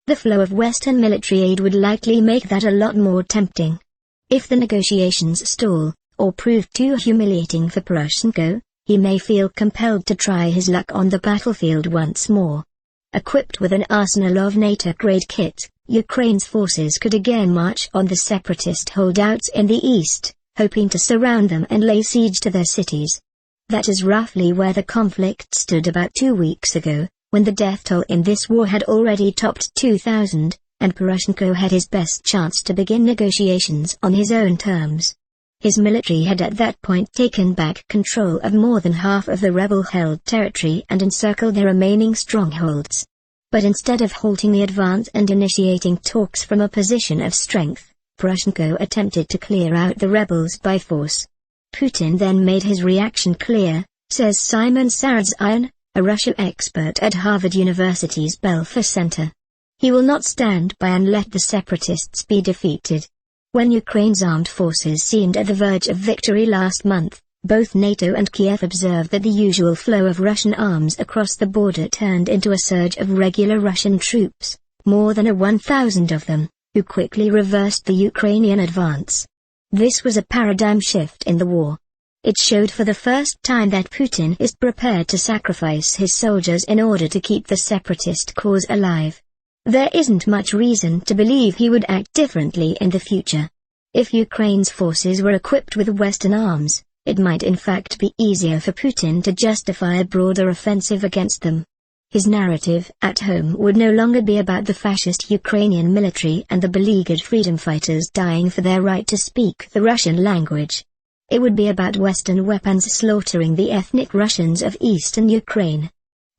The flow of Western military aid would likely make that a lot more tempting. If the negotiations stall, or prove too humiliating for Poroshenko, he may feel compelled to try his luck on the battlefield once more. Equipped with an arsenal of NATO-grade kit, Ukraine's forces could again march on the separatist holdouts in the east, hoping to surround them and lay siege to their cities. That is roughly where the conflict stood about 2 weeks ago, when the death toll in this war had already topped 2,000, and Poroshenko had his best chance to begin negotiations on his own terms. His military had at that point taken back control of more than half of the rebel-held territory and encircled the remaining strongholds. But instead of halting the advance and initiating talks from a position of strength, Poroshenko attempted to clear out the rebels by force. Putin then made his reaction clear, says Simon Saradzyan, a Russian expert at Harvard University's Belfer Center. He will not stand by and let the separatists be defeated. When Ukraine's armed forces seemed at the verge of victory last month, both NATO and Kiev observed that the usual flow of Russian arms across the border turned into a surge of regular Russian troops, more than 1,000 of them, who quickly reversed the Ukrainian advance. This was a paradigm shift in the war. It showed for the first time that Putin is prepared to sacrifice his soldiers in order to keep the separatist cause alive. There isn't much reason to believe he would act differently in the future. If Ukraine's forces were equipped with Western arms, it might in fact be easier for Putin to justify a broader offensive against them. His narrative at home would no longer be about the fascist Ukrainian military and the beleaguered freedom fighters dying for their right to speak the Russian language. It would be about Western weapons slaughtering the ethnic Russians of eastern Ukraine.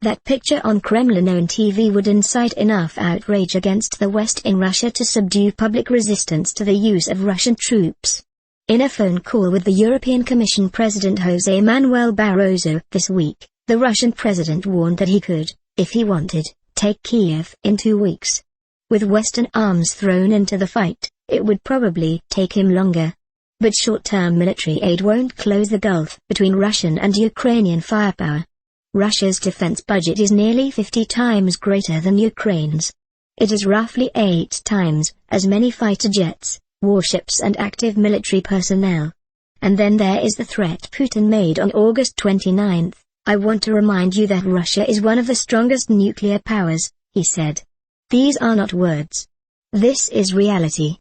That picture on Kremlin-owned TV would incite enough outrage against the West in Russia to subdue public resistance to the use of Russian troops. In a phone call with the European Commission President José Manuel Barroso this week, the Russian president warned that he could, if he wanted, take Kiev in 2 weeks. With Western arms thrown into the fight, it would probably take him longer. But short-term military aid won't close the gulf between Russian and Ukrainian firepower. Russia's defense budget is nearly 50 times greater than Ukraine's. It is roughly 8 times as many fighter jets, warships and active military personnel. And then there is the threat Putin made on August 29. I want to remind you that Russia is one of the strongest nuclear powers, he said. These are not words. This is reality.